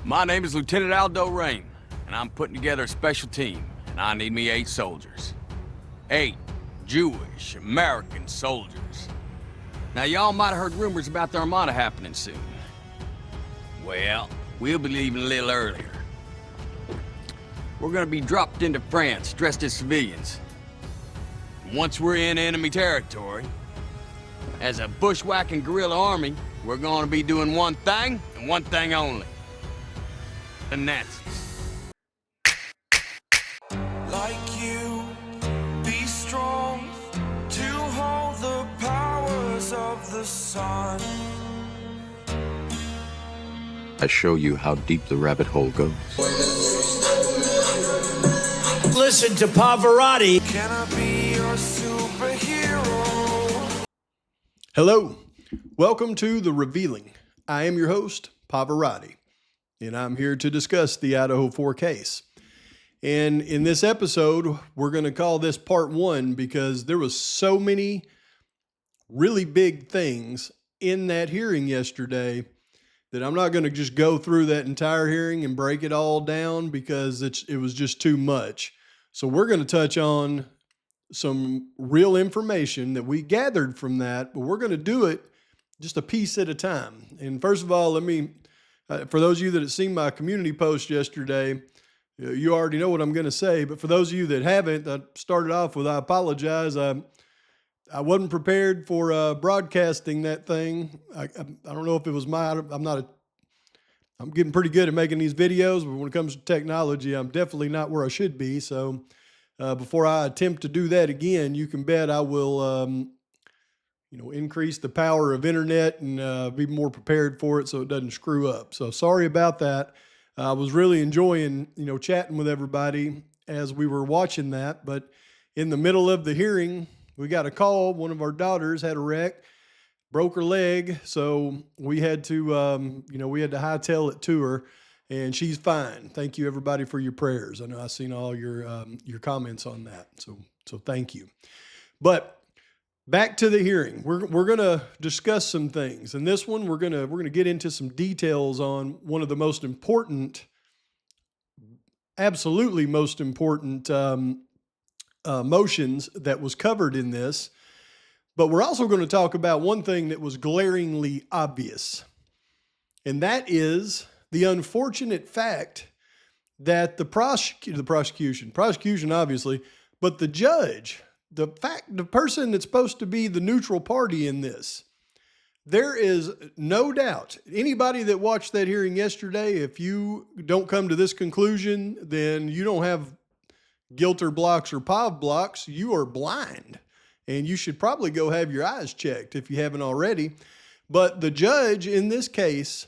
My name is Lieutenant Aldo Rain, and I'm putting together a special team, and I need me 8 soldiers. 8 Jewish American soldiers. Now, y'all might have heard rumors about the Armada happening soon. Well, we'll be leaving a little earlier. We're gonna be dropped into France, dressed as civilians. Once we're in enemy territory, as a bushwhacking guerrilla army, we're gonna be doing one thing, and one thing only. The Nazis. Like you, be strong to hold the powers of the sun. I show you how deep the rabbit hole goes. Listen to Pavarotti. Can I be your superhero? Hello, welcome to The Revealing. I am your host, Pavarotti, and I'm here to discuss the Idaho 4 case. And in this episode, we're going to call this part 1 because there was so many really big things in that hearing yesterday that I'm not going to just go through that entire hearing and break it all down because it was just too much. So we're going to touch on some real information that we gathered from that, but we're going to do it just a piece at a time. And first of all, let me, for those of you that have seen my community post yesterday, you already know what I'm going to say, but for those of you that haven't, I started off with, I apologize. I wasn't prepared for broadcasting that thing. I don't know if it was I'm getting pretty good at making these videos, but when it comes to technology, I'm definitely not where I should be. So before I attempt to do that again, you can bet I will, increase the power of internet and be more prepared for it so it doesn't screw up. So sorry about that. I was really enjoying, chatting with everybody as we were watching that. But in the middle of the hearing, we got a call. One of our daughters had a wreck, broke her leg. So we had to, hightail it to her, and she's fine. Thank you, everybody, for your prayers. I know I've seen all your comments on that. So thank you. But back to the hearing. We're going to discuss some things. And this one, we're going to get into some details on one of the most important, absolutely most important motions that was covered in this. But we're also going to talk about one thing that was glaringly obvious. And that is the unfortunate fact that the prosecution obviously, but the judge, the person that's supposed to be the neutral party in this, there is no doubt, anybody that watched that hearing yesterday, if you don't come to this conclusion, then you don't have Gilter blocks or Pav blocks, you are blind. And you should probably go have your eyes checked if you haven't already. But the judge in this case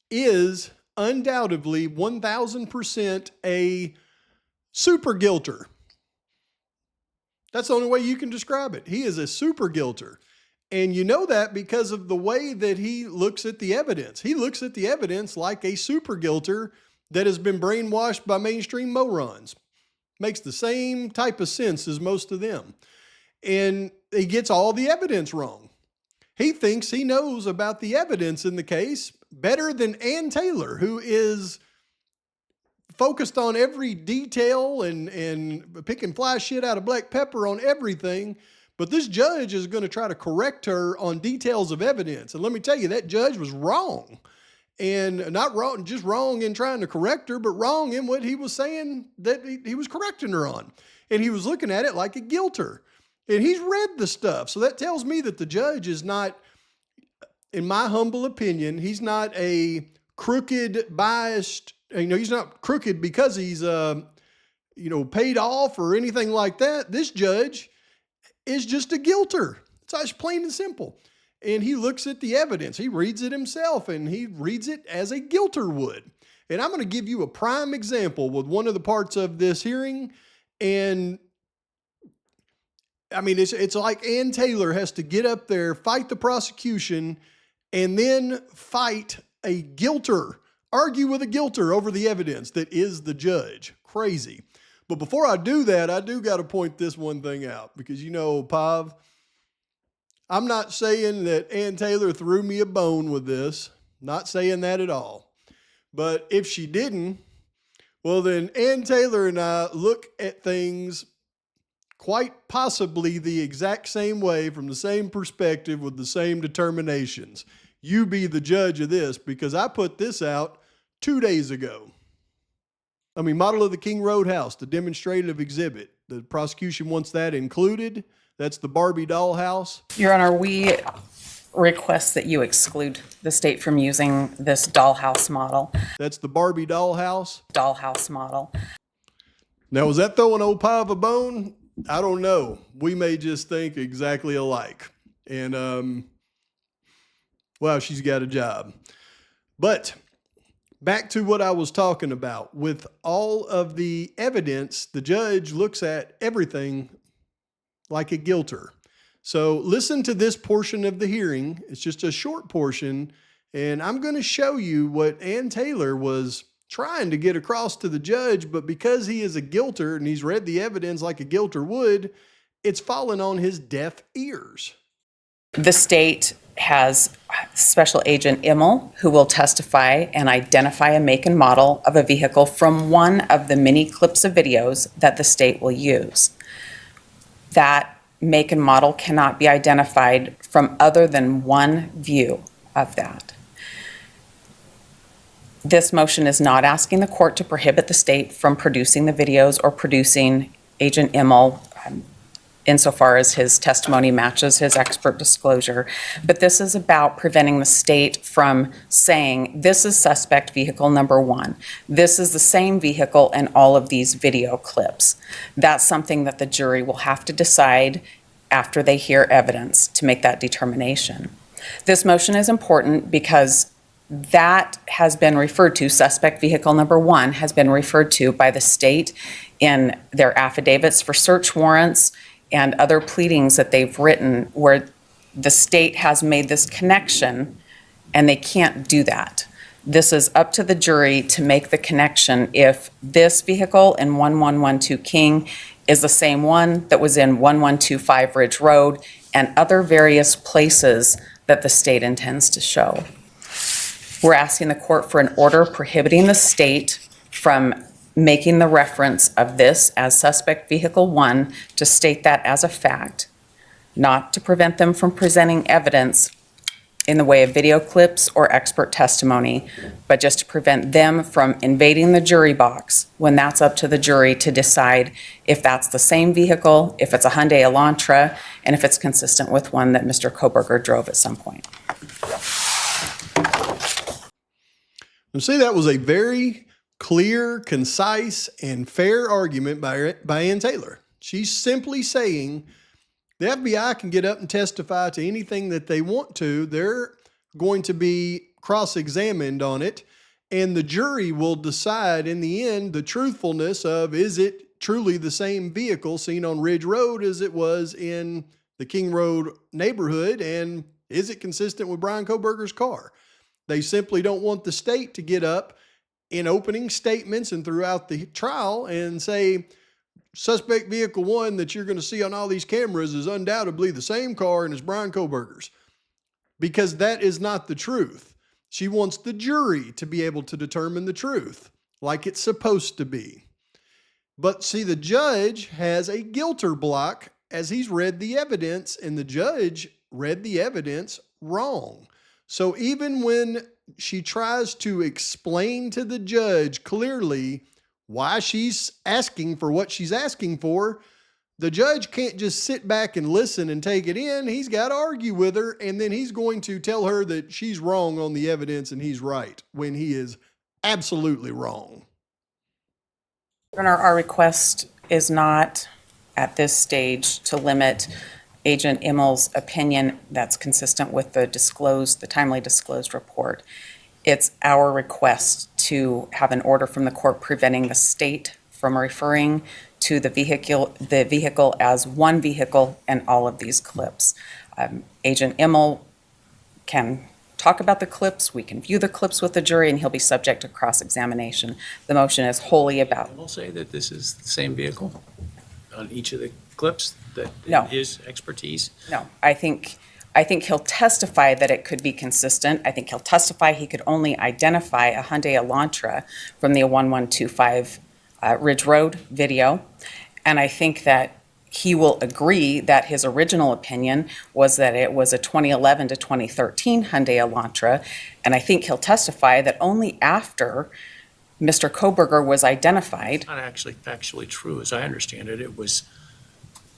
is undoubtedly 1,000% a super guilter. That's the only way you can describe it. He is a super guilter. And you know that because of the way that he looks at the evidence. He looks at the evidence like a super guilter that has been brainwashed by mainstream morons. Makes the same type of sense as most of them. And he gets all the evidence wrong. He thinks he knows about the evidence in the case better than Ann Taylor, who is focused on every detail and picking fly shit out of black pepper on everything. But this judge is going to try to correct her on details of evidence. And let me tell you, that judge was wrong. And not wrong, just wrong in trying to correct her, but wrong in what he was saying that he was correcting her on. And he was looking at it like a guilter. And he's read the stuff. So that tells me that the judge is not, in my humble opinion, he's not a crooked, biased, he's not crooked because he's, paid off or anything like that. This judge is just a guilter. It's plain and simple. And he looks at the evidence. He reads it himself, and he reads it as a guilter would. And I'm going to give you a prime example with one of the parts of this hearing. And it's like Ann Taylor has to get up there, fight the prosecution, and then fight a guilter, argue with a guilter over the evidence that is the judge. Crazy. But before I do that, I do got to point this one thing out because, Pav, I'm not saying that Ann Taylor threw me a bone with this. Not saying that at all. But if she didn't, well, then Ann Taylor and I look at things quite possibly the exact same way, from the same perspective, with the same determinations. You be the judge of this, because I put this out 2 days ago. I mean, model of the King Roadhouse, the demonstrative exhibit. The prosecution wants that included. That's the Barbie dollhouse. Your Honor, we request that you exclude the state from using this dollhouse model. That's the Barbie dollhouse. Dollhouse model. Now, was that throwing old Pie a bone? I don't know. We may just think exactly alike. And, wow, she's got a job. But back to what I was talking about. With all of the evidence, the judge looks at everything like a guilter. So listen to this portion of the hearing. It's just a short portion, and I'm going to show you what Ann Taylor was trying to get across to the judge, but because he is a guilter and he's read the evidence like a guilter would, it's fallen on his deaf ears. The state has Special Agent Immel, who will testify and identify a make and model of a vehicle from one of the many clips of videos that the state will use. That make and model cannot be identified from other than one view of that. This motion is not asking the court to prohibit the state from producing the videos or producing Agent Immel insofar as his testimony matches his expert disclosure. But this is about preventing the state from saying, this is suspect vehicle number 1. This is the same vehicle in all of these video clips. That's something that the jury will have to decide after they hear evidence to make that determination. This motion is important because that has been referred to, suspect vehicle number 1 has been referred to by the state in their affidavits for search warrants and other pleadings that they've written, where the state has made this connection and they can't do that. This is up to the jury to make the connection if this vehicle in 1112 King is the same one that was in 1125 Ridge Road and other various places that the state intends to show. We're asking the court for an order prohibiting the state from making the reference of this as suspect vehicle 1 to state that as a fact, not to prevent them from presenting evidence in the way of video clips or expert testimony, but just to prevent them from invading the jury box when that's up to the jury to decide if that's the same vehicle, if it's a Hyundai Elantra, and if it's consistent with one that Mr. Kohberger drove at some point. And see, that was a very clear, concise, and fair argument by Ann Taylor. She's simply saying the FBI can get up and testify to anything that they want to. They're going to be cross-examined on it, and the jury will decide in the end the truthfulness of, is it truly the same vehicle seen on Ridge Road as it was in the King Road neighborhood, and is it consistent with Bryan Kohberger's car? They simply don't want the state to get up in opening statements and throughout the trial and say, suspect vehicle 1 that you're going to see on all these cameras is undoubtedly the same car and it's Bryan Kohberger's, because that is not the truth. She wants the jury to be able to determine the truth like it's supposed to be. But see, the judge has a guilter block as he's read the evidence, and the judge read the evidence wrong. So even when she tries to explain to the judge clearly why she's asking for what she's asking for, the judge can't just sit back and listen and take it in. He's got to argue with her, and then he's going to tell her that she's wrong on the evidence and he's right when he is absolutely wrong. Our request is not at this stage to limit Agent Immel's opinion that's consistent with the timely disclosed report. It's our request to have an order from the court preventing the state from referring to the vehicle as one vehicle in all of these clips. Agent Immel can talk about the clips, we can view the clips with the jury, and he'll be subject to cross-examination. The motion is wholly about... We'll say that this is the same vehicle on each of the clips, that No. his expertise? No, I think I think he'll testify that it could be consistent. I think he'll testify he could only identify a Hyundai Elantra from the 1125 Ridge Road video. And I think that he will agree that his original opinion was that it was a 2011 to 2013 Hyundai Elantra. And I think he'll testify that only after Mr. Kohberger was identified. Not actually factually true, as I understand it. It was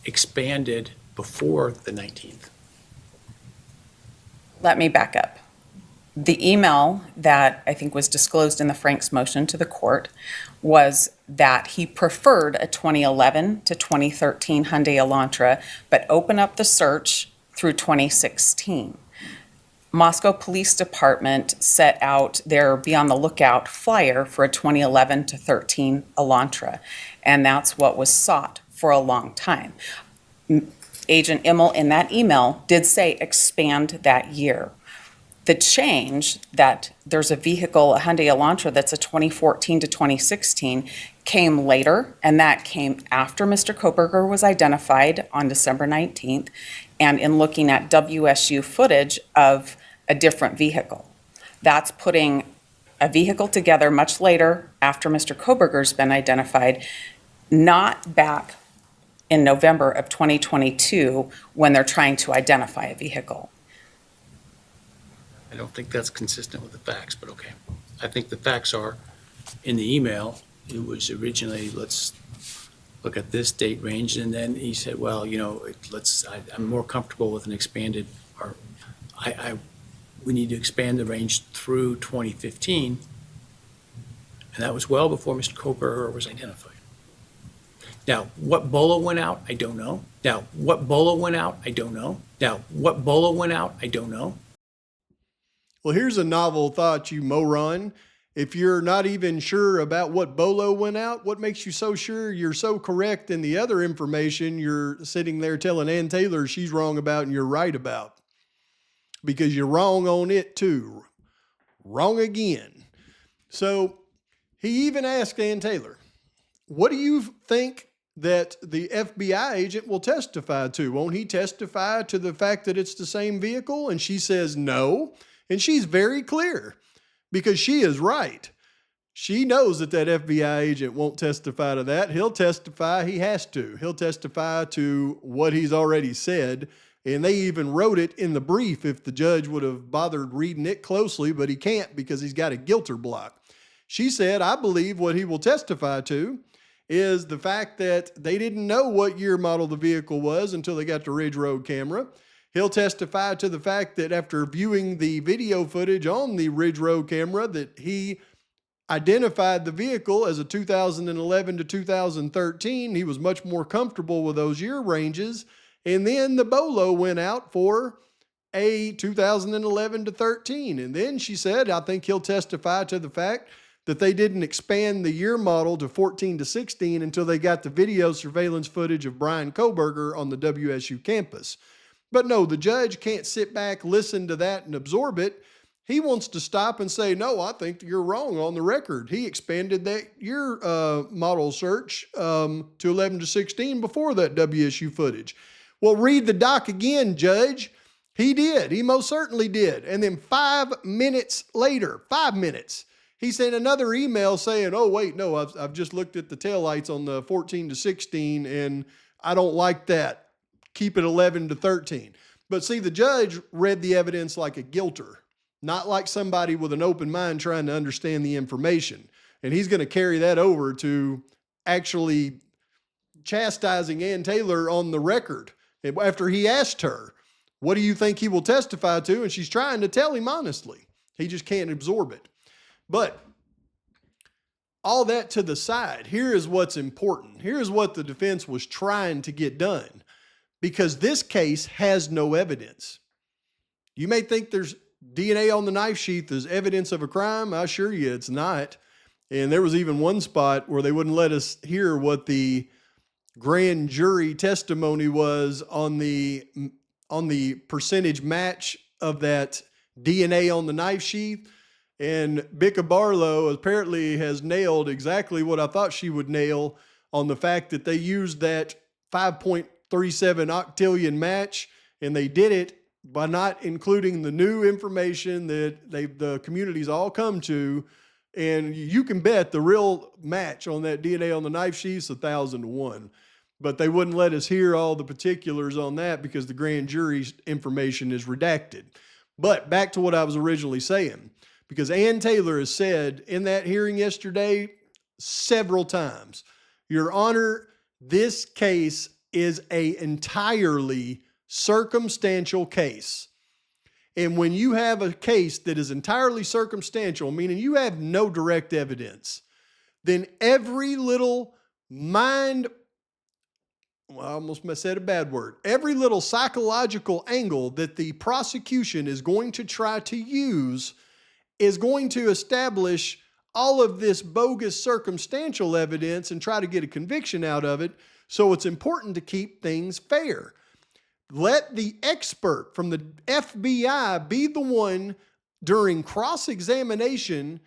expanded before the 19th. Let me back up. The email that I think was disclosed in the Frank's motion to the court was that he preferred a 2011 to 2013 Hyundai Elantra, but open up the search through 2016. Moscow Police Department set out their Be on the Lookout flyer for a 2011 to 13 Elantra, and that's what was sought for a long time. Agent Immel in that email did say expand that year. The change that there's a vehicle, a Hyundai Elantra, that's a 2014 to 2016 came later, and that came after Mr. Kohberger was identified on December 19th, and in looking at WSU footage of a different vehicle. That's putting a vehicle together much later after Mr. Kohberger's been identified, not back in November of 2022 when they're trying to identify a vehicle. I don't think that's consistent with the facts, but okay. I think the facts are, in the email, it was originally, let's look at this date range, and then he said, well, you know, I'm more comfortable with an expanded, or we need to expand the range through 2015, and that was well before Mr. Kohberger was identified. Now, what BOLO went out, I don't know. Now, what BOLO went out, I don't know. Now, what BOLO went out, I don't know. Well, here's a novel thought, you moron. If you're not even sure about what BOLO went out, what makes you so sure you're so correct in the other information you're sitting there telling Ann Taylor she's wrong about and you're right about? Because you're wrong on it too. Wrong again. So he even asked Ann Taylor, what do you think that the FBI agent will testify to? Won't he testify to the fact that it's the same vehicle? And she says no. And she's very clear because she is right. She knows that that FBI agent won't testify to that. He'll testify. He has to. He'll testify to what he's already said. And they even wrote it in the brief if the judge would have bothered reading it closely, but he can't because he's got a guilter block. She said, I believe what he will testify to is the fact that they didn't know what year model the vehicle was until they got the Ridge Road camera. He'll testify to the fact that after viewing the video footage on the Ridge Road camera that he identified the vehicle as a 2011 to 2013. He was much more comfortable with those year ranges. And then the BOLO went out for a 2011 to 13. And then she said, I think he'll testify to the fact that they didn't expand the year model to 14 to 16 until they got the video surveillance footage of Bryan Kohberger on the WSU campus. But no, the judge can't sit back, listen to that, and absorb it. He wants to stop and say, no, I think you're wrong on the record. He expanded that year model search to 11 to 16 before that WSU footage. Well, read the doc again, Judge. He did. He most certainly did. And then 5 minutes later, 5 minutes, he sent another email saying, oh, wait, no, I've just looked at the taillights on the 14 to 16, and I don't like that. Keep it 11 to 13. But see, the judge read the evidence like a guilter, not like somebody with an open mind trying to understand the information. And he's going to carry that over to actually chastising Ann Taylor on the record after he asked her, what do you think he will testify to? And she's trying to tell him honestly. He just can't absorb it. But all that to the side, here is what's important. Here's what the defense was trying to get done. Because this case has no evidence. You may think there's DNA on the knife sheath as evidence of a crime. I assure you it's not. And there was even one spot where they wouldn't let us hear what the grand jury testimony was on the percentage match of that DNA on the knife sheath. And Bicca Barlow apparently has nailed exactly what I thought she would nail on the fact that they used that 5.37 octillion match, and they did it by not including the new information that the community's all come to. And you can bet the real match on that DNA on the knife sheath's 1,000 to 1. But they wouldn't let us hear all the particulars on that because the grand jury's information is redacted. But back to what I was originally saying, because Ann Taylor has said in that hearing yesterday several times, Your Honor, this case is a entirely circumstantial case. And when you have a case that is entirely circumstantial, meaning you have no direct evidence, then every little I almost said a bad word. Every little psychological angle that the prosecution is going to try to use is going to establish all of this bogus circumstantial evidence and try to get a conviction out of it. So it's important to keep things fair. Let the expert from the FBI be the one during cross-examination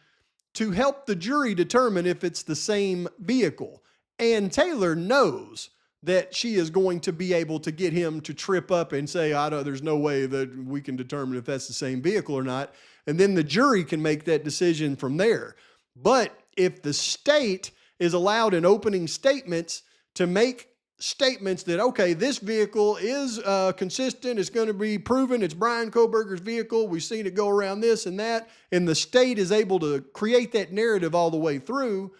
to help the jury determine if it's the same vehicle. And Taylor knows that she is going to be able to get him to trip up and say, there's no way that we can determine if that's the same vehicle or not. And then the jury can make that decision from there. But if the state is allowed in opening statements to make statements that, okay, this vehicle is consistent, it's going to be proven, it's Bryan Kohberger's vehicle, we've seen it go around this and that, and the state is able to create that narrative all the way through,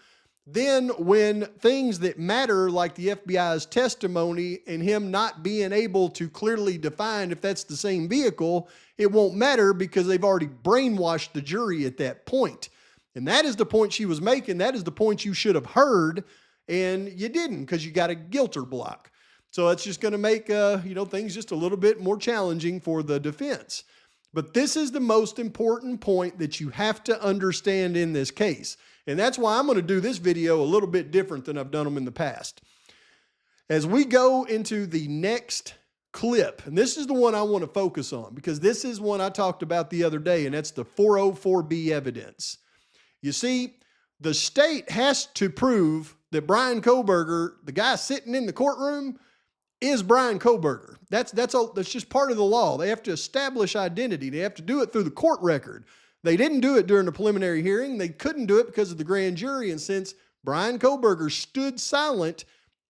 then when things that matter, like the FBI's testimony and him not being able to clearly define if that's the same vehicle, it won't matter because they've already brainwashed the jury at that point. And that is the point she was making. That is the point you should have heard, and you didn't because you got a guilter block. So it's just going to make things just a little bit more challenging for the defense. But this is the most important point that you have to understand in this case. And that's why I'm going to do this video a little bit different than I've done them in the past. As we go into the next clip, and this is the one I want to focus on because this is one I talked about the other day, and that's the 404B evidence. You see, the state has to prove that Bryan Kohberger, the guy sitting in the courtroom, is Bryan Kohberger. That's just part of the law. They have to establish identity. They have to do it through the court record. They didn't do it during the preliminary hearing. They couldn't do it because of the grand jury. And since Bryan Kohberger stood silent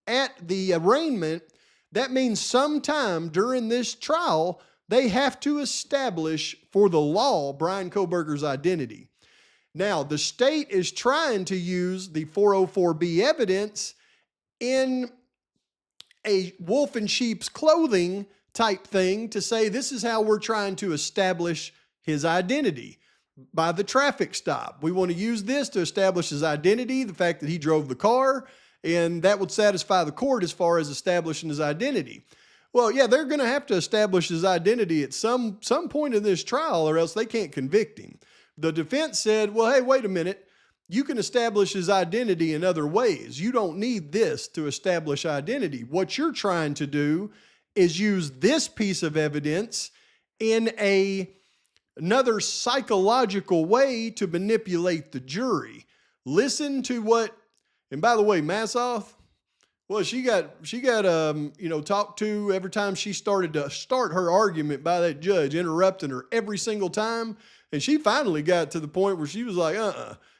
at the arraignment, that means sometime during this trial, they have to establish for the law Bryan Kohberger's identity. Now, the state is trying to use the 404B evidence in a wolf in sheep's clothing type thing to say this is how we're trying to establish his identity by the traffic stop. We want to use this to establish his identity, the fact that he drove the car, and that would satisfy the court as far as establishing his identity. Well, yeah, they're going to have to establish his identity at some point in this trial or else they can't convict him. The defense said, well, hey, wait a minute. You can establish his identity in other ways. You don't need this to establish identity. What you're trying to do is use this piece of evidence in another psychological way to manipulate the jury. Listen to what, and by the way, Massoff, well, she got talked to every time she started to start her argument by that judge, interrupting her every single time. And she finally got to the point where she was like,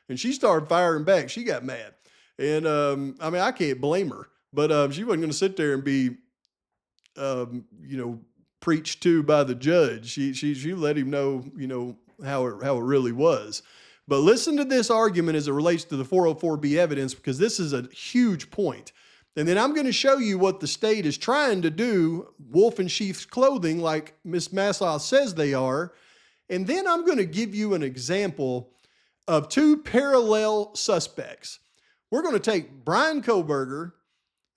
and she started firing back. She got mad. And, I can't blame her, but she wasn't going to sit there and be, preached to by the judge. She let him know, how it really was. But listen to this argument as it relates to the 404B evidence, because this is a huge point. And then I'm going to show you what the state is trying to do, wolf in sheep's clothing, like Ms. Massoff says they are. And then I'm going to give you an example of two parallel suspects. We're going to take Bryan Kohberger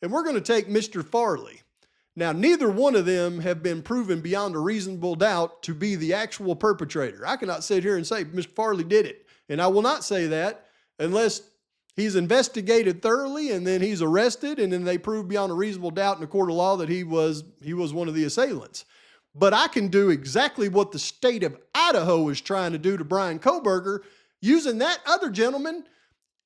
and we're going to take Mr. Farley. Now, neither one of them have been proven beyond a reasonable doubt to be the actual perpetrator. I cannot sit here and say Mr. Farley did it. And I will not say that unless he's investigated thoroughly and then he's arrested and then they prove beyond a reasonable doubt in a court of law that he was one of the assailants. But I can do exactly what the state of Idaho is trying to do to Bryan Kohberger using that other gentleman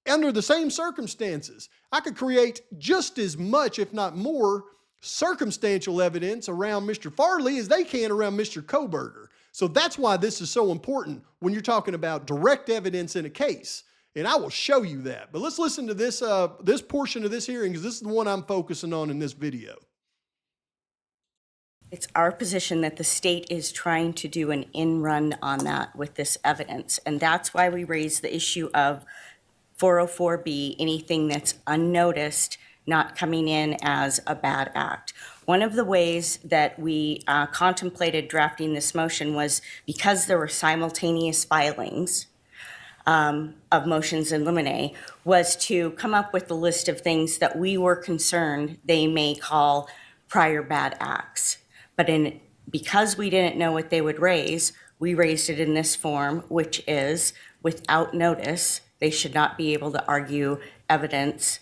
under the same circumstances. I could create just as much, if not more, circumstantial evidence around Mr. Farley as they can around Mr. Kohberger. So that's why this is so important when you're talking about direct evidence in a case. And I will show you that. But let's listen to this, this portion of this hearing, because this is the one I'm focusing on in this video. It's our position that the state is trying to do an in-run on that with this evidence. And that's why we raised the issue of 404B, anything that's unnoticed, not coming in as a bad act. One of the ways that we contemplated drafting this motion was because there were simultaneous filings of motions in limine, was to come up with a list of things that we were concerned they may call prior bad acts. But because we didn't know what they would raise, we raised it in this form, which is without notice, they should not be able to argue evidence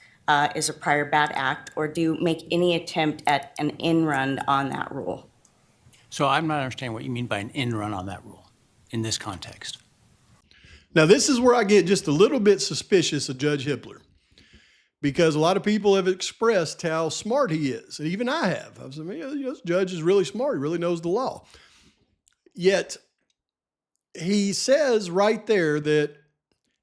is a prior bad act or do make any attempt at an in-run on that rule. So I'm not understanding what you mean by an in-run on that rule in this context. Now, this is where I get just a little bit suspicious of Judge Hippler, because a lot of people have expressed how smart he is, and even I have. I've said, this judge is really smart. He really knows the law. Yet, he says right there that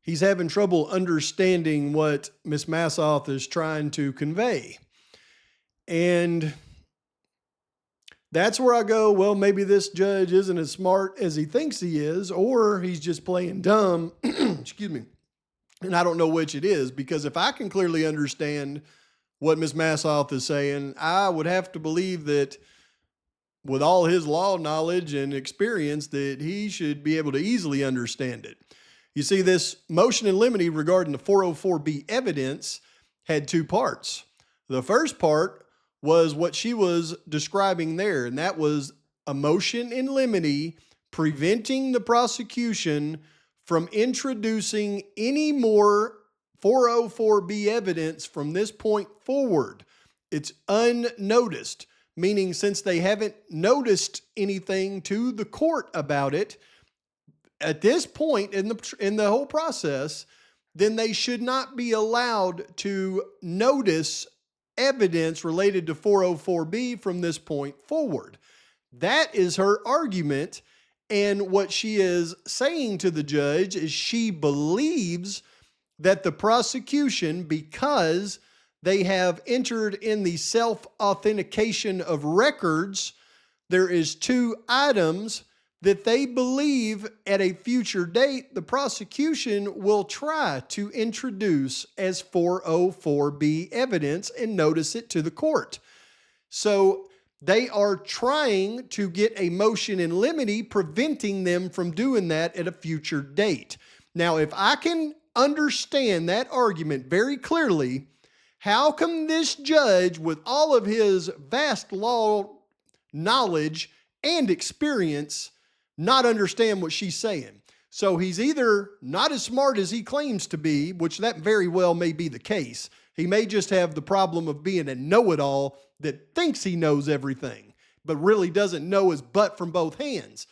he's having trouble understanding what Ms. Massoff is trying to convey. And that's where I go, well, maybe this judge isn't as smart as he thinks he is, or he's just playing dumb. Excuse me. And I don't know which it is, because if I can clearly understand what Ms. Massoff is saying, I would have to believe that with all his law knowledge and experience that he should be able to easily understand it. You see, this motion in limine regarding the 404B evidence had two parts. The first part was what she was describing there, and that was a motion in limine preventing the prosecution from introducing any more 404B evidence from this point forward. It's unnoticed, meaning since they haven't noticed anything to the court about it, at this point in the whole process, then they should not be allowed to notice evidence related to 404B from this point forward. That is her argument. And what she is saying to the judge is she believes that the prosecution, because they have entered in the self-authentication of records, there is two items that they believe at a future date the prosecution will try to introduce as 404B evidence and notice it to the court. So they are trying to get a motion in limine preventing them from doing that at a future date. Now, if I can understand that argument very clearly, how come this judge, with all of his vast law knowledge and experience, not understand what she's saying? So he's either not as smart as he claims to be, which that very well may be the case. He may just have the problem of being a know-it-all that thinks he knows everything, but really doesn't know his butt from both hands.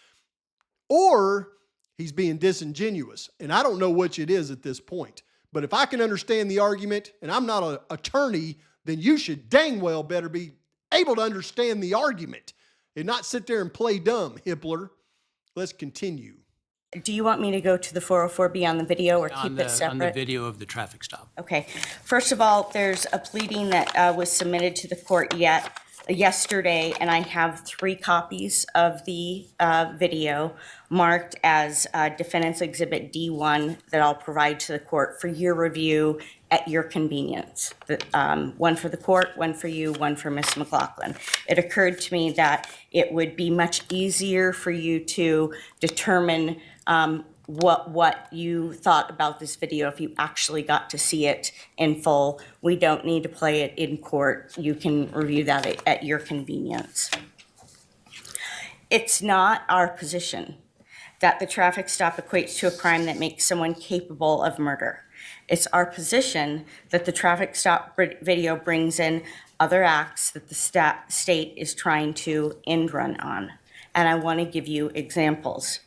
Or he's being disingenuous, and I don't know which it is at this point. But if I can understand the argument, and I'm not an attorney, then you should dang well better be able to understand the argument and not sit there and play dumb, Hippler. Let's continue. Do you want me to go to the 404B on the video or keep it separate? On the video of the traffic stop. Okay. First of all, there's a pleading that was submitted to the court yesterday, and I have 3 copies of the video marked as Defendant's Exhibit D1 that I'll provide to the court for your review at your convenience. One for the court, one for you, one for Ms. McLaughlin. It occurred to me that it would be much easier for you to determine what you thought about this video if you actually got to see it in full. We don't need to play it in court. You can review that at your convenience. It's not our position that the traffic stop equates to a crime that makes someone capable of murder. It's our position that the traffic stop video brings in other acts that the state is trying to end run on. And I want to give you examples.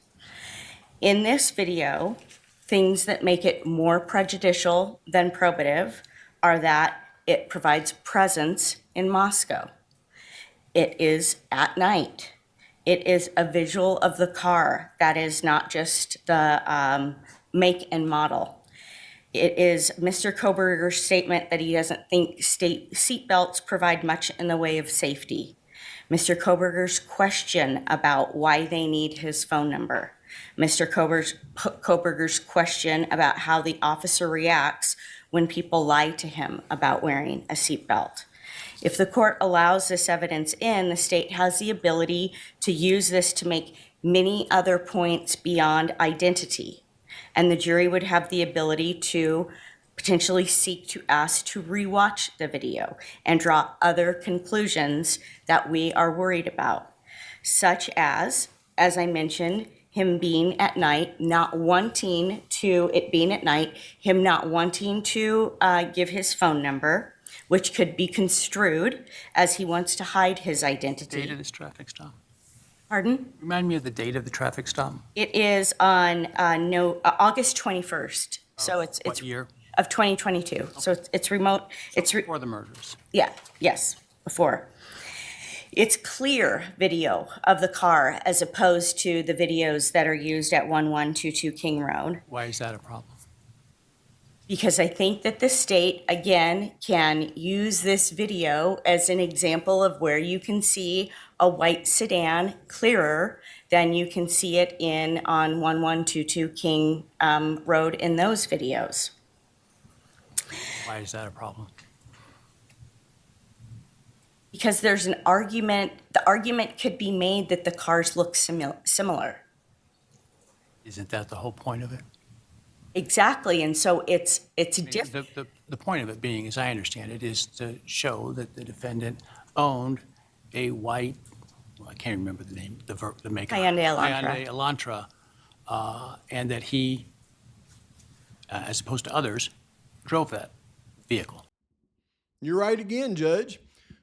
In this video, things that make it more prejudicial than probative are that it provides presence in Moscow. It is at night. It is a visual of the car. That is not just the make and model. It is Mr. Kohberger's statement that he doesn't think seat belts provide much in the way of safety. Mr. Kohberger's question about why they need his phone number. Mr. Kohberger's question about how the officer reacts when people lie to him about wearing a seatbelt. If the court allows this evidence in, the state has the ability to use this to make many other points beyond identity. And the jury would have the ability to potentially seek to ask to rewatch the video and draw other conclusions that we are worried about, such as I mentioned, him being at night, not wanting to, it being at night, him not wanting to give his phone number, which could be construed as he wants to hide his identity. Date of this traffic stop. Pardon? Remind me of the date of the traffic stop. It is on August 21st. So it's What year? of 2022. So it's remote. It's Before the murders. yeah, yes, before. It's clear video of the car as opposed to the videos that are used at 1122 King Road. Why is that a problem? Because I think that the state, again, can use this video as an example of where you can see a white sedan clearer than you can see it on 1122 King Road in those videos. Why is that a problem? Because there's an argument, the argument could be made that the cars look similar. Isn't that the whole point of it? Exactly, and so it's different. The point of it being, as I understand it, is to show that the defendant owned a white, well, I can't remember the name, the maker. Hyundai Elantra. Hyundai Elantra, and that he, as opposed to others, drove that vehicle. You're right again, Judge.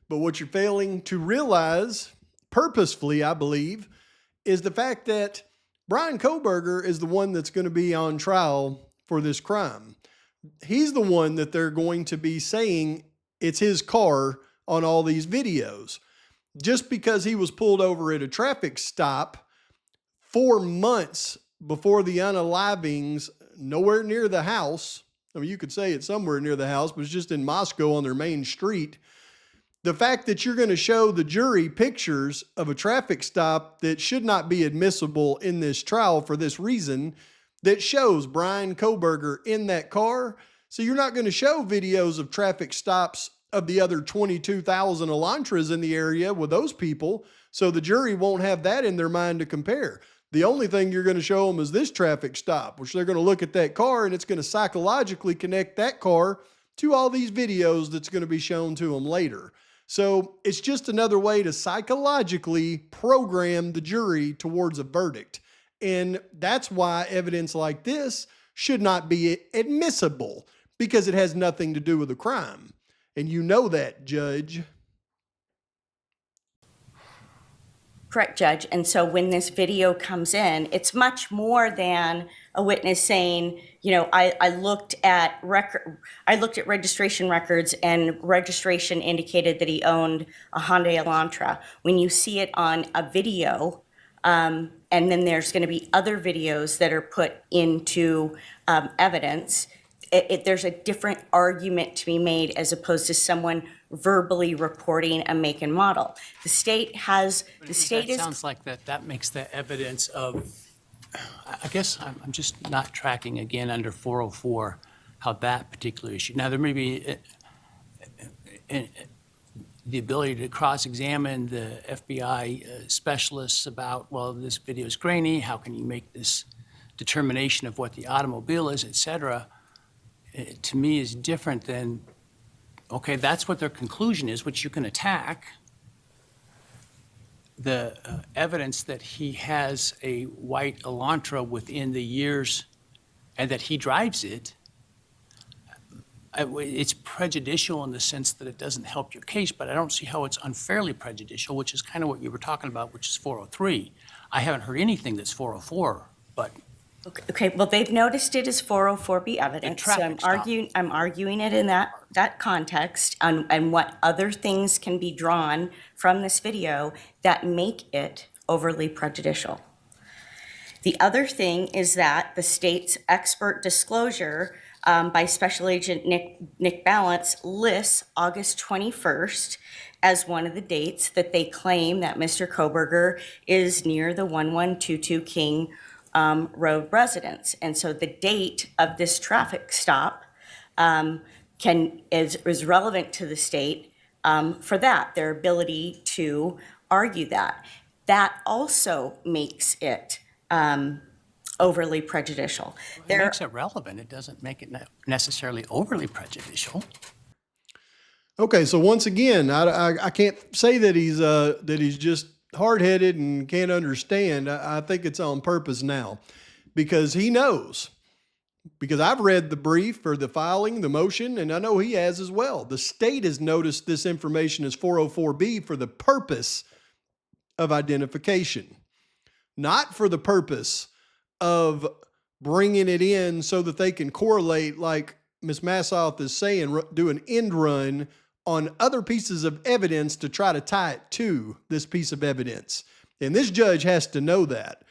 But what you're failing to realize, purposefully, I believe, is the fact that Bryan Kohberger is the one that's going to be on trial for this crime. He's the one that they're going to be saying it's his car on all these videos. Just because he was pulled over at a traffic stop 4 months before the unalivings, nowhere near the house. I mean, you could say it's somewhere near the house, but it's just in Moscow on their main street. The fact that you're going to show the jury pictures of a traffic stop that should not be admissible in this trial for this reason, that shows Bryan Kohberger in that car. So you're not going to show videos of traffic stops of the other 22,000 Elantras in the area with those people. So the jury won't have that in their mind to compare. The only thing you're going to show them is this traffic stop, which they're going to look at that car and it's going to psychologically connect that car to all these videos that's going to be shown to them later. So it's just another way to psychologically program the jury towards a verdict. And that's why evidence like this should not be admissible, because it has nothing to do with the crime. And you know that, Judge. Correct, Judge. And so when this video comes in, it's much more than a witness saying, you know, I looked at registration records and registration indicated that he owned a Hyundai Elantra. When you see it on a video, and then there's going to be other videos that are put into evidence, there's a different argument to be made as opposed to someone verbally reporting a make and model. The state has, the state is. Sounds like that makes the evidence of, I guess I'm just not tracking again under 404 how that particular issue. Now, there may be the ability to cross-examine the FBI specialists about, well, this video is grainy, how can you make this determination of what the automobile is, et cetera. To me is different than, okay, that's what their conclusion is, which you can attack. The evidence that he has a white Elantra within the years and that he drives it, it's prejudicial in the sense that it doesn't help your case, but I don't see how it's unfairly prejudicial, which is kind of what you were talking about, which is 403. I haven't heard anything that's 404, but Okay, well, they've noticed it as 404B evidence, so traffic stop. I'm arguing it in that context, and what other things can be drawn from this video that make it overly prejudicial. The other thing is that the state's expert disclosure by Special Agent Nick Balance lists August 21st as one of the dates that they claim that Mr. Kohberger is near the 1122 King Road residence. And so the date of this traffic stop is relevant to the state for that, their ability to argue that. That also makes it overly prejudicial. It makes it relevant. It doesn't make it necessarily overly prejudicial. Okay, so once again, I can't say that he's just hard-headed and can't understand. I think it's on purpose now, because he knows. Because I've read the brief or the filing, the motion, and I know he has as well. The state has noticed this information as 404B for the purpose of identification, not for the purpose of bringing it in so that they can correlate, like Ms. Massoff is saying, do an end run on other pieces of evidence to try to tie it to this piece of evidence. And this judge has to know that,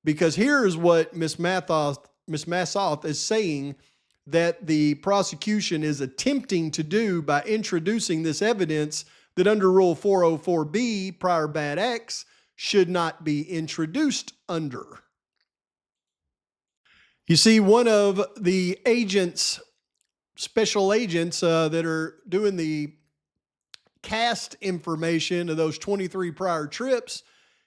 because here's what Ms. Massoff is saying that the prosecution is attempting to do by introducing this evidence that under Rule 404B, prior bad acts, should not be introduced under. You see, one of the agents, special agents that are doing the cast information of those 23 prior trips,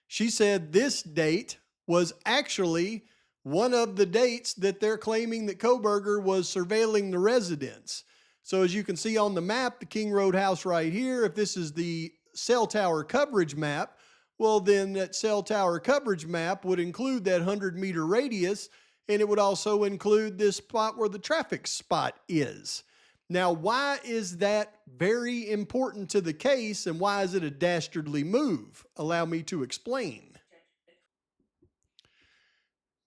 she said this date was actually one of the dates that they're claiming that Kohberger was surveilling the residence. So as you can see on the map, the King Road house right here, if this is the cell tower coverage map, well, then that cell tower coverage map would include that 100-meter radius, and it would also include this spot where the traffic spot is. Now, why is that very important to the case, and why is it a dastardly move? Allow me to explain.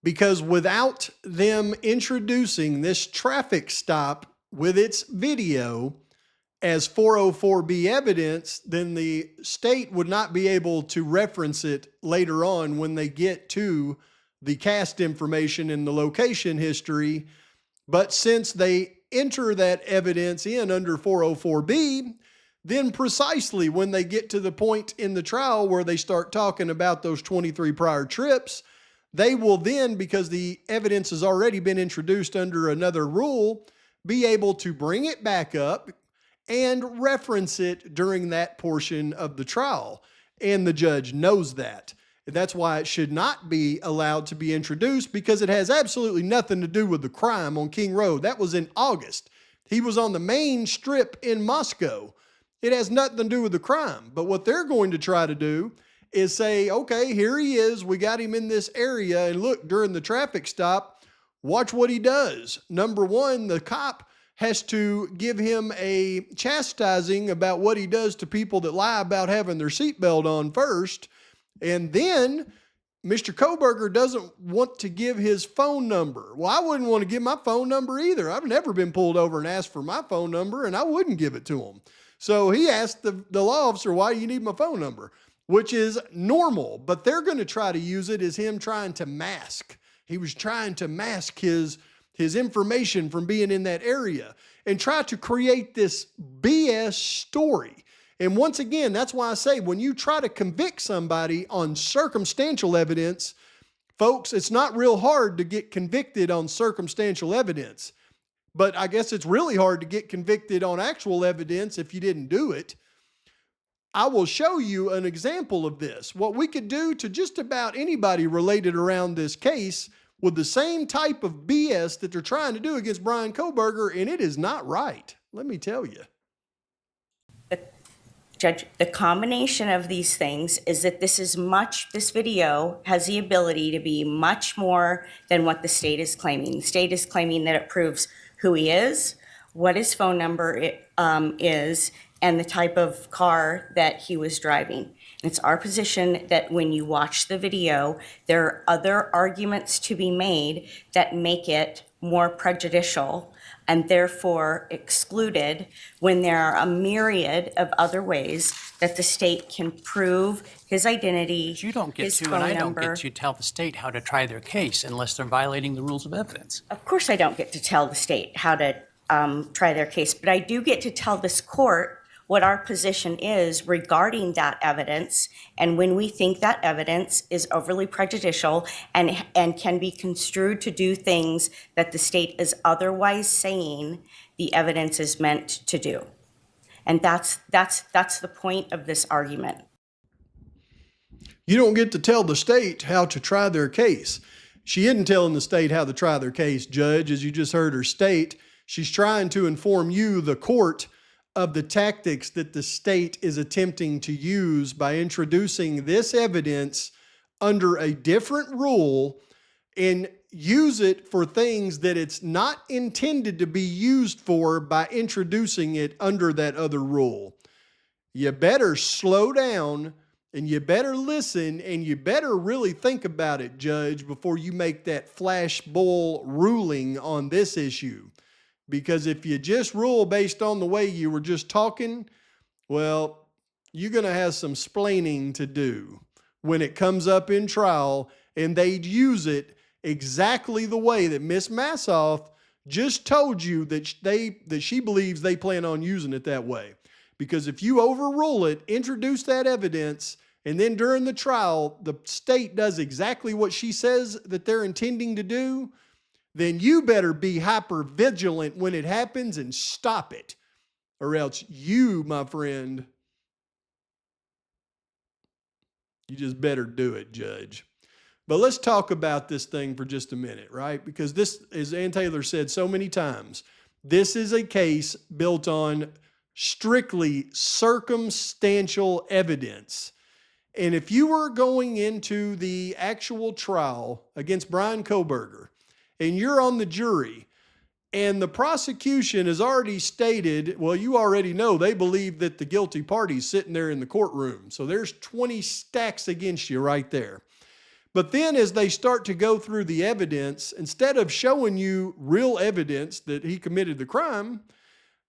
Because without them introducing this traffic stop with its video as 404B evidence, then the state would not be able to reference it later on when they get to the cast information and the location history. But since they enter that evidence in under 404B, then precisely when they get to the point in the trial where they start talking about those 23 prior trips, they will then, because the evidence has already been introduced under another rule, be able to bring it back up and reference it during that portion of the trial. And the judge knows that. That's why it should not be allowed to be introduced, because it has absolutely nothing to do with the crime on King Road. That was in August. He was on the main strip in Moscow. It has nothing to do with the crime. But what they're going to try to do is say, okay, here he is. We got him in this area. And look, during the traffic stop, watch what he does. Number one, the cop has to give him a chastising about what he does to people that lie about having their seatbelt on first. And then Mr. Kohberger doesn't want to give his phone number. Well, I wouldn't want to give my phone number either. I've never been pulled over and asked for my phone number, and I wouldn't give it to him. So he asked the law officer, why do you need my phone number? Which is normal, but they're going to try to use it as him trying to mask. He was trying to mask his information from being in that area and try to create this BS story. And once again, that's why I say when you try to convict somebody on circumstantial evidence, folks, it's not real hard to get convicted on circumstantial evidence. But I guess it's really hard to get convicted on actual evidence if you didn't do it. I will show you an example of this. What we could do to just about anybody related around this case with the same type of BS that they're trying to do against Bryan Kohberger, and it is not right. Let me tell you. Judge, the combination of these things is that this video has the ability to be much more than what the state is claiming. The state is claiming that it proves who he is, what his phone number is, and the type of car that he was driving. And it's our position that when you watch the video, there are other arguments to be made that make it more prejudicial and therefore excluded when there are a myriad of other ways that the state can prove his identity, But you don't get his to, phone and I don't number. get to tell the state how to try their case unless they're violating the rules of evidence. Of course, I don't get to tell the state how to try their case, but I do get to tell this court what our position is regarding that evidence, and when we think that evidence is overly prejudicial and can be construed to do things that the state is otherwise saying the evidence is meant to do. And that's the point of this argument. You don't get to tell the state how to try their case. She isn't telling the state how to try their case, Judge, as you just heard her state. She's trying to inform you, the court, of the tactics that the state is attempting to use by introducing this evidence under a different rule and use it for things that it's not intended to be used for by introducing it under that other rule. You better slow down and you better listen and you better really think about it, Judge, before you make that flash bull ruling on this issue. Because if you just rule based on the way you were just talking, well, you're going to have some splaining to do when it comes up in trial, and they'd use it exactly the way that Miss Massoff just told you that she believes they plan on using it that way. Because if you overrule it, introduce that evidence, and then during the trial, the state does exactly what she says that they're intending to do, then you better be hyper vigilant when it happens and stop it. Or else you, my friend, you just better do it, Judge. But let's talk about this thing for just a minute, right? Because this, as Ann Taylor said so many times, this is a case built on strictly circumstantial evidence. And if you were going into the actual trial against Bryan Kohberger, and you're on the jury, and the prosecution has already stated, well, you already know they believe that the guilty party's sitting there in the courtroom. So there's 20 stacks against you right there. But then as they start to go through the evidence, instead of showing you real evidence that he committed the crime,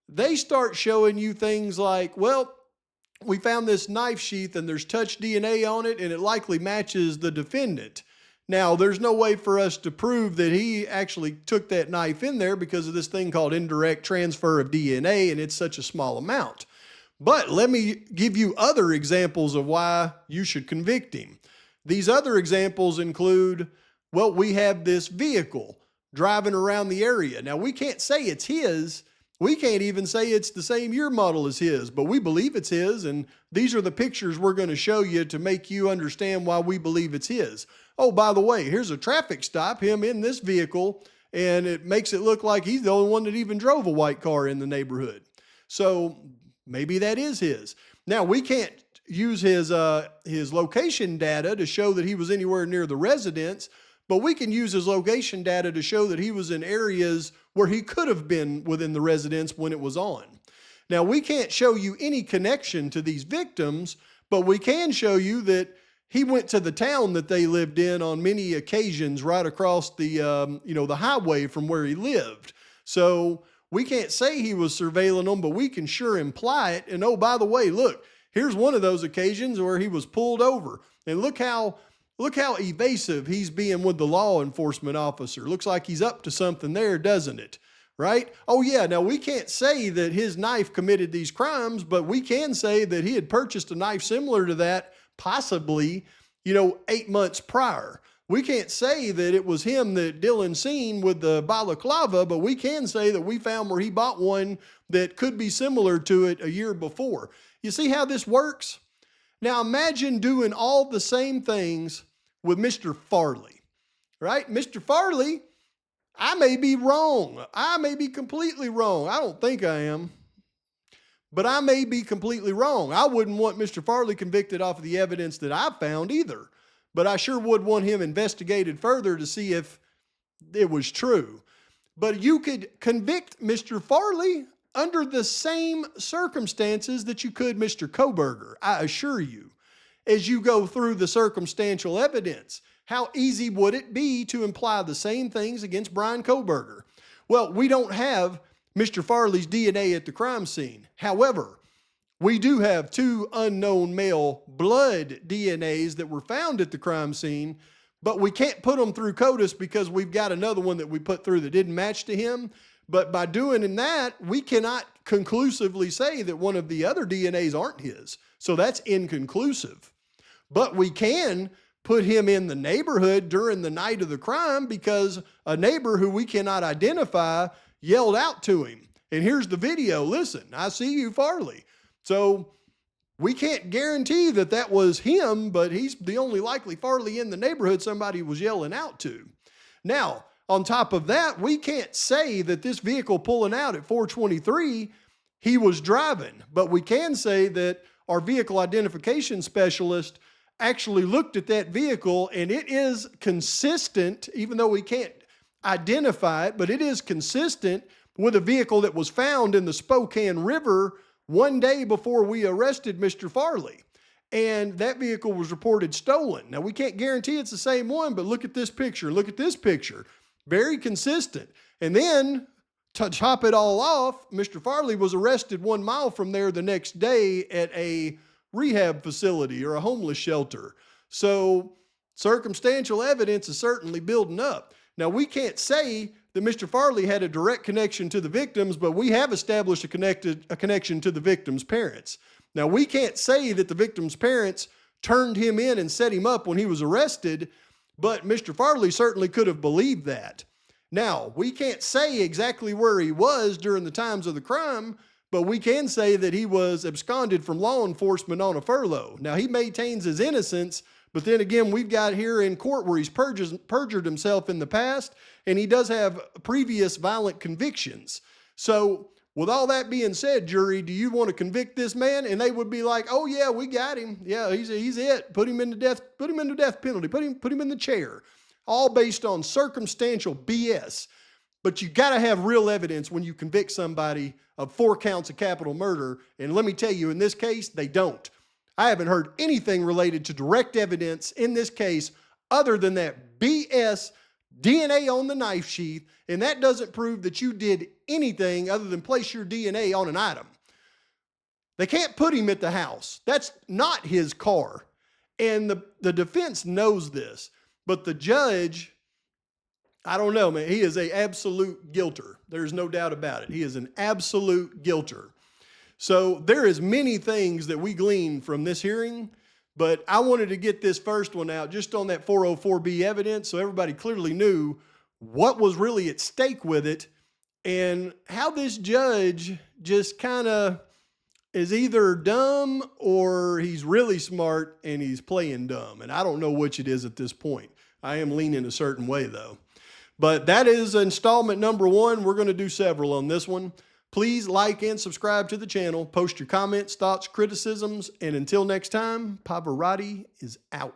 they start showing you things like, well, we found this knife sheath and there's touch DNA on it and it likely matches the defendant. Now, there's no way for us to prove that he actually took that knife in there because of this thing called indirect transfer of DNA, and it's such a small amount. But let me give you other examples of why you should convict him. These other examples include, well, we have this vehicle driving around the area. Now, we can't say it's his. We can't even say it's the same year model as his, but we believe it's his, and these are the pictures we're going to show you to make you understand why we believe it's his. Oh, by the way, here's a traffic stop, him in this vehicle, and it makes it look like he's the only one that even drove a white car in the neighborhood. So maybe that is his. Now, we can't use his location data to show that he was anywhere near the residence, but we can use his location data to show that he was in areas where he could have been within the residence when it was on. Now, we can't show you any connection to these victims, but we can show you that he went to the town that they lived in on many occasions right across the, the highway from where he lived. So we can't say he was surveilling them, but we can sure imply it. And oh, by the way, look, here's one of those occasions where he was pulled over. And look how evasive he's being with the law enforcement officer. Looks like he's up to something there, doesn't it? Right? Oh yeah, now we can't say that his knife committed these crimes, but we can say that he had purchased a knife similar to that possibly, 8 months prior. We can't say that it was him that Dylan seen with the balaclava, but we can say that we found where he bought one that could be similar to it a year before. You see how this works? Now imagine doing all the same things with Mr. Farley, right? Mr. Farley, I may be wrong. I may be completely wrong. I don't think I am. But I may be completely wrong. I wouldn't want Mr. Farley convicted off of the evidence that I found either. But I sure would want him investigated further to see if it was true. But you could convict Mr. Farley under the same circumstances that you could Mr. Kohberger, I assure you, as you go through the circumstantial evidence. How easy would it be to imply the same things against Bryan Kohberger? Well, we don't have Mr. Farley's DNA at the crime scene. However, we do have 2 unknown male blood DNAs that were found at the crime scene, but we can't put them through CODIS because we've got another one that we put through that didn't match to him. But by doing that, we cannot conclusively say that one of the other DNAs aren't his. So that's inconclusive. But we can put him in the neighborhood during the night of the crime because a neighbor who we cannot identify yelled out to him. And here's the video. Listen, I see you, Farley. So we can't guarantee that that was him, but he's the only likely Farley in the neighborhood somebody was yelling out to. Now, on top of that, we can't say that this vehicle pulling out at 423, he was driving, but we can say that our vehicle identification specialist actually looked at that vehicle and it is consistent, even though we can't identify it, but it is consistent with a vehicle that was found in the Spokane River one day before we arrested Mr. Farley. And that vehicle was reported stolen. Now, we can't guarantee it's the same one, but look at this picture. Look at this picture. Very consistent. And then, to top it all off, Mr. Farley was arrested 1 mile from there the next day at a rehab facility or a homeless shelter. So, circumstantial evidence is certainly building up. Now, we can't say that Mr. Farley had a direct connection to the victims, but we have established a connection to the victim's parents. Now, we can't say that the victim's parents turned him in and set him up when he was arrested, but Mr. Farley certainly could have believed that. Now, we can't say exactly where he was during the times of the crime, but we can say that he was absconded from law enforcement on a furlough. Now, he maintains his innocence, but then again, we've got here in court where he's perjured himself in the past, and he does have previous violent convictions. So, with all that being said, jury, do you want to convict this man? And they would be like, "Oh yeah, we got him. Yeah, he's it. Put him in the death penalty. Put him in the chair." All based on circumstantial BS. But you got to have real evidence when you convict somebody of 4 counts of capital murder. And let me tell you, in this case, they don't. I haven't heard anything related to direct evidence in this case other than that BS DNA on the knife sheath, and that doesn't prove that you did anything other than place your DNA on an item. They can't put him at the house. That's not his car. And the defense knows this, but the judge, I don't know, man, he is an absolute guilter. There's no doubt about it. He is an absolute guilter. So there is many things that we glean from this hearing, but I wanted to get this first one out just on that 404B evidence so everybody clearly knew what was really at stake with it and how this judge just kind of is either dumb or he's really smart and he's playing dumb. And I don't know which it is at this point. I am leaning a certain way though. But that is installment number 1. We're going to do several on this one. Please like and subscribe to the channel. Post your comments, thoughts, criticisms. And until next time, Pavarotti is out.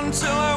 until I